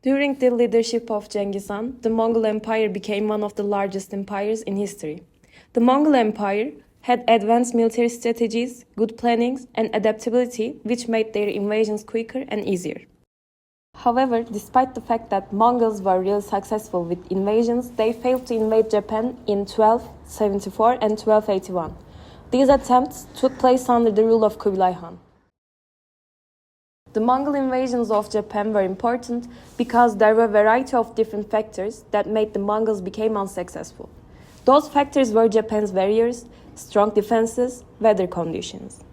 During the leadership of Genghis Khan, the Mongol Empire became one of the largest empires in history. The Mongol Empire had advanced military strategies, good planning, and adaptability, which made their invasions quicker and easier. However, despite the fact that Mongols were really successful with invasions, they failed to invade Japan in 1274 and 1281. These attempts took place under the rule of Kublai Khan. The Mongol invasions of Japan were important because there were a variety of different factors that made the Mongols become unsuccessful. Those factors were Japan's warriors, strong defenses, weather conditions.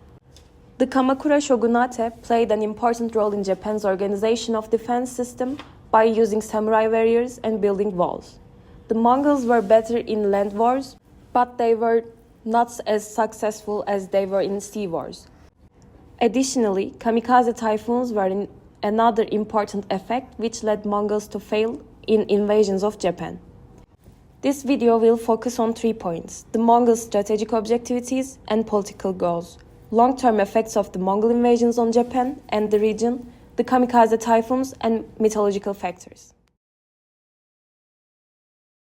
The Kamakura shogunate played an important role in Japan's organization of defense system by using samurai warriors and building walls. The Mongols were better in land wars, but they were not as successful as they were in sea wars. Additionally, kamikaze typhoons were another important effect which led Mongols to fail in invasions of Japan. This video will focus on 3 points: the Mongols' strategic objectivities and political goals, long-term effects of the Mongol invasions on Japan and the region, the kamikaze typhoons, and mythological factors.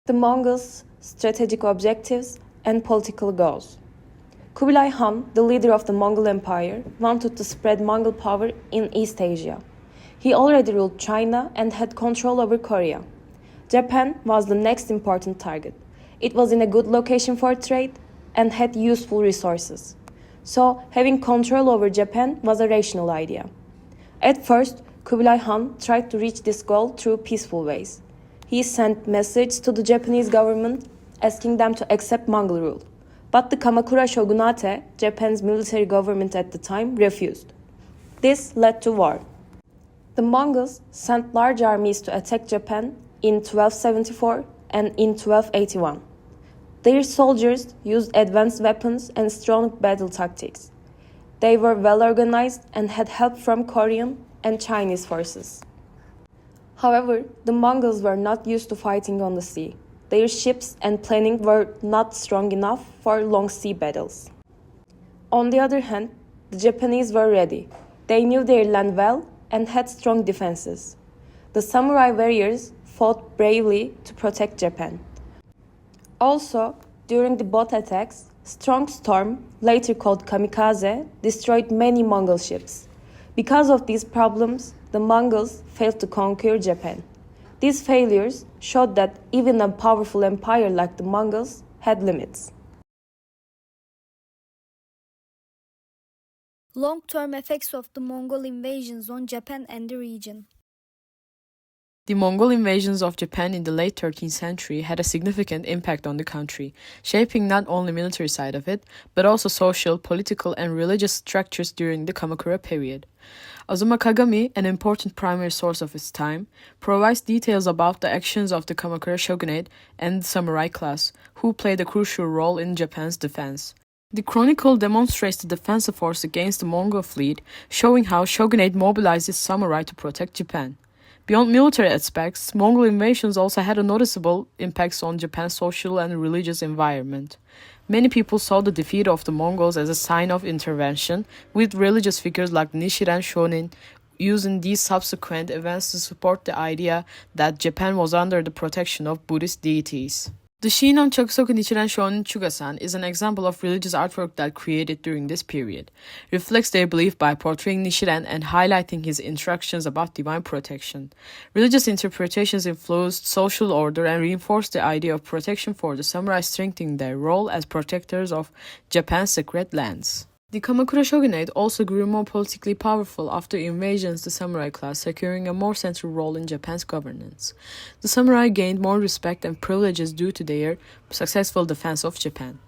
The Mongols' strategic objectives and political goals. Kublai Khan, the leader of the Mongol Empire, wanted to spread Mongol power in East Asia. He already ruled China and had control over Korea. Japan was the next important target. It was in a good location for trade and had useful resources. So, having control over Japan was a rational idea. At first, Kublai Khan tried to reach this goal through peaceful ways. He sent messages to the Japanese government asking them to accept Mongol rule. But the Kamakura shogunate, Japan's military government at the time, refused. This led to war. The Mongols sent large armies to attack Japan in 1274 and in 1281. Their soldiers used advanced weapons and strong battle tactics. They were well organized and had help from Korean and Chinese forces. However, the Mongols were not used to fighting on the sea. Their ships and planning were not strong enough for long sea battles. On the other hand, the Japanese were ready. They knew their land well and had strong defenses. The samurai warriors fought bravely to protect Japan. Also, during the boat attacks, strong storm, later called kamikaze, destroyed many Mongol ships. Because of these problems, the Mongols failed to conquer Japan. These failures showed that even a powerful empire like the Mongols had limits. Long-term effects of the Mongol invasions on Japan and the region. The Mongol invasions of Japan in the late 13th century had a significant impact on the country, shaping not only the military side of it, but also social, political, and religious structures during the Kamakura period. Azuma Kagami, an important primary source of its time, provides details about the actions of the Kamakura shogunate and the samurai class, who played a crucial role in Japan's defense. The chronicle demonstrates the defensive force against the Mongol fleet, showing how shogunate mobilized its samurai to protect Japan. Beyond military aspects, Mongol invasions also had a noticeable impact on Japan's social and religious environment. Many people saw the defeat of the Mongols as a sign of intervention, with religious figures like Nichiren Shonin using these subsequent events to support the idea that Japan was under the protection of Buddhist deities. The Shinnon Chokusoku Nichiren Shonin Chugasan is an example of religious artwork that created during this period, reflects their belief by portraying Nichiren and highlighting his instructions about divine protection. Religious interpretations influenced social order and reinforced the idea of protection for the samurai, strengthening their role as protectors of Japan's sacred lands. The Kamakura shogunate also grew more politically powerful after invasions, the samurai class securing a more central role in Japan's governance. The samurai gained more respect and privileges due to their successful defense of Japan.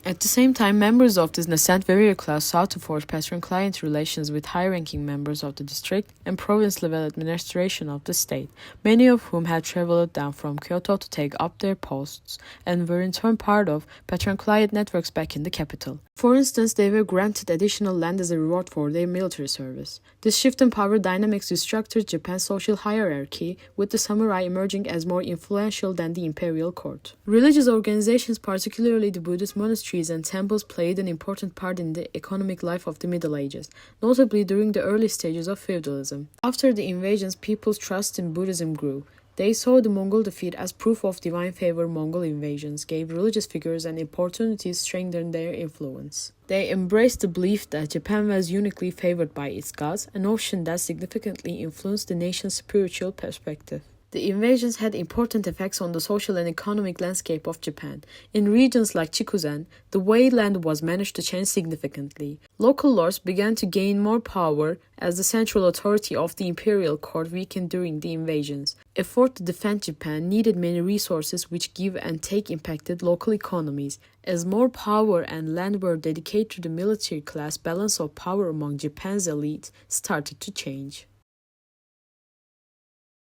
At the same time, members of this nascent warrior class sought to forge patron-client relations with high-ranking members of the district and province-level administration of the state, many of whom had traveled down from Kyoto to take up their posts and were in turn part of patron-client networks back in the capital. For instance, they were granted additional land as a reward for their military service. This shift in power dynamics restructured Japan's social hierarchy, with the samurai emerging as more influential than the imperial court. Religious organizations, particularly the Buddhist monasteries, industries and temples played an important part in the economic life of the Middle Ages, notably during the early stages of feudalism. After the invasions, people's trust in Buddhism grew. They saw the Mongol defeat as proof of divine favor. Mongol invasions gave religious figures an opportunity to strengthen their influence. They embraced the belief that Japan was uniquely favored by its gods, a notion that significantly influenced the nation's spiritual perspective. The invasions had important effects on the social and economic landscape of Japan. In regions like Chikuzen, the way land was managed to change significantly. Local lords began to gain more power as the central authority of the imperial court weakened during the invasions. Effort to defend Japan needed many resources which give and take impacted local economies. As more power and land were dedicated to the military class, balance of power among Japan's elite started to change.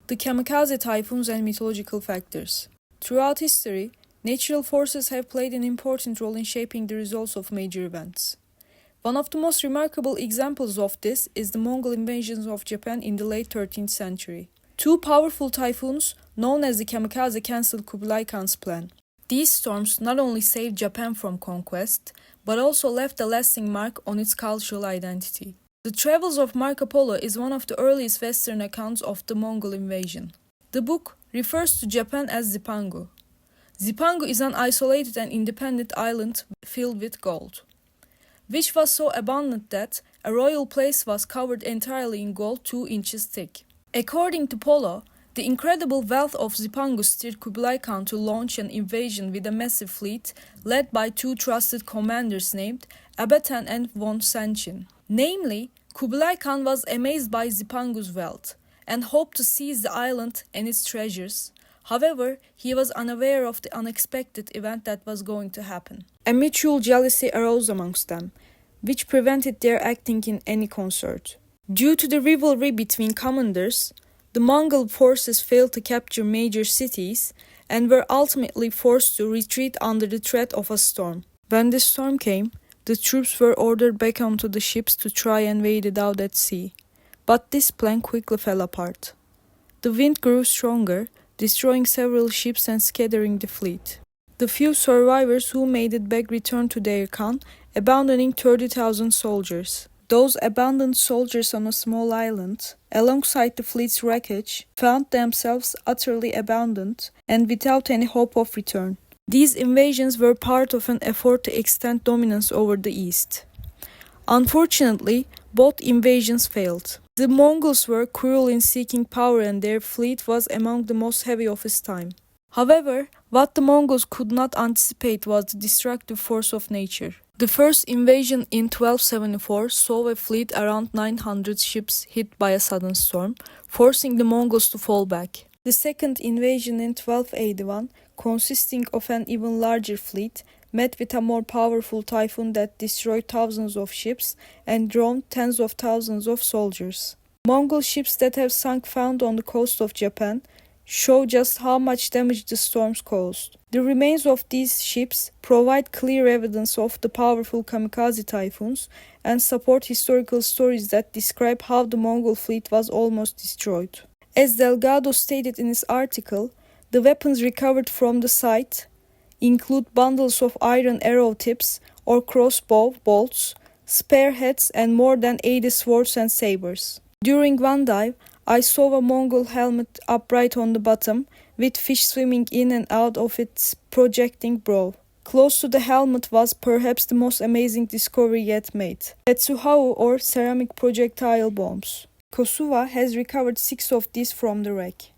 The kamikaze typhoons and mythological factors. Throughout history, natural forces have played an important role in shaping the results of major events. One of the most remarkable examples of this is the Mongol invasions of Japan in the late 13th century. Two powerful typhoons, known as the kamikaze, cancelled Kublai Khan's plan. These storms not only saved Japan from conquest, but also left a lasting mark on its cultural identity. The Travels of Marco Polo is one of the earliest Western accounts of the Mongol invasion. The book refers to Japan as Zipangu. Zipangu is an isolated and independent island filled with gold, which was so abundant that a royal place was covered entirely in gold 2 inches thick. According to Polo, the incredible wealth of Zipangu steered Kublai Khan to launch an invasion with a massive fleet led by 2 trusted commanders named Abaten and von Sanchin. Namely, Kublai Khan was amazed by Zipangu's wealth and hoped to seize the island and its treasures. However, he was unaware of the unexpected event that was going to happen. A mutual jealousy arose amongst them, which prevented their acting in any concert. Due to the rivalry between commanders, the Mongol forces failed to capture major cities and were ultimately forced to retreat under the threat of a storm. When the storm came, the troops were ordered back onto the ships to try and wait it out at sea. But this plan quickly fell apart. The wind grew stronger, destroying several ships and scattering the fleet. The few survivors who made it back returned to their Khan, abandoning 30,000 soldiers. Those abandoned soldiers on a small island, alongside the fleet's wreckage, found themselves utterly abandoned and without any hope of return. These invasions were part of an effort to extend dominance over the East. Unfortunately, both invasions failed. The Mongols were cruel in seeking power and their fleet was among the most heavy of its time. However, what the Mongols could not anticipate was the destructive force of nature. The first invasion in 1274 saw a fleet around 900 ships hit by a sudden storm, forcing the Mongols to fall back. The second invasion in 1281, consisting of an even larger fleet, met with a more powerful typhoon that destroyed thousands of ships and drowned tens of thousands of soldiers. Mongol ships that have sunk found on the coast of Japan show just how much damage the storms caused. The remains of these ships provide clear evidence of the powerful kamikaze typhoons and support historical stories that describe how the Mongol fleet was almost destroyed. As Delgado stated in his article, the weapons recovered from the site include bundles of iron arrow tips or crossbow bolts, spearheads, and more than 80 swords and sabers. During one dive, I saw a Mongol helmet upright on the bottom, with fish swimming in and out of its projecting brow. Close to the helmet was perhaps the most amazing discovery yet made: Tetsuhau, or ceramic projectile bombs. Kosuwa has recovered 6 of these from the wreck.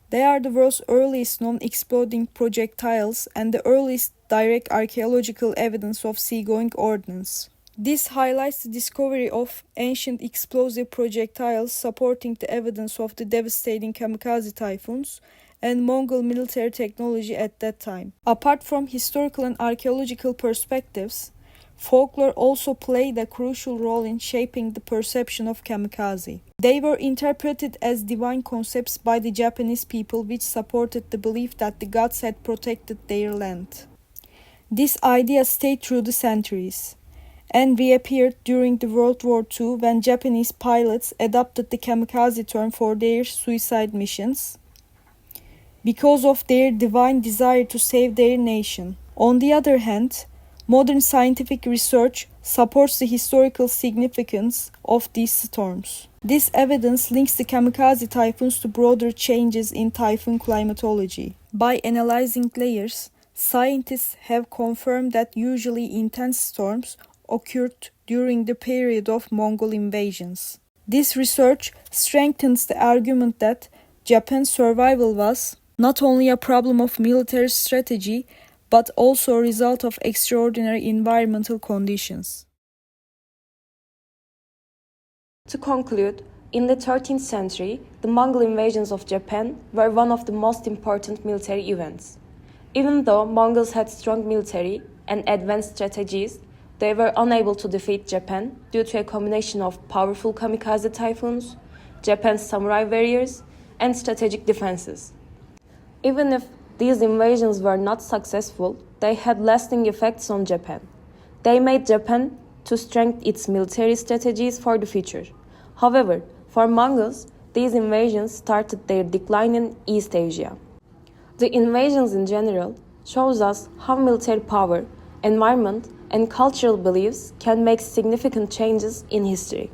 They are the world's earliest known exploding projectiles and the earliest direct archaeological evidence of seagoing ordnance. This highlights the discovery of ancient explosive projectiles, supporting the evidence of the devastating kamikaze typhoons and Mongol military technology at that time. Apart from historical and archaeological perspectives, folklore also played a crucial role in shaping the perception of kamikaze. They were interpreted as divine concepts by the Japanese people, which supported the belief that the gods had protected their land. This idea stayed through the centuries and reappeared during the World War II when Japanese pilots adopted the kamikaze term for their suicide missions because of their divine desire to save their nation. On the other hand, Modern scientific research supports the historical significance of these storms. This evidence links the kamikaze typhoons to broader changes in typhoon climatology. By analyzing layers, scientists have confirmed that usually intense storms occurred during the period of Mongol invasions. This research strengthens the argument that Japan's survival was not only a problem of military strategy, but also a result of extraordinary environmental conditions. To conclude, in the 13th century, the Mongol invasions of Japan were one of the most important military events. Even though Mongols had strong military and advanced strategies, they were unable to defeat Japan due to a combination of powerful kamikaze typhoons, Japan's samurai warriors, and strategic defenses. Even if these invasions were not successful, they had lasting effects on Japan. They made Japan to strengthen its military strategies for the future. However, for Mongols, these invasions started their decline in East Asia. The invasions in general shows us how military power, environment, and cultural beliefs can make significant changes in history.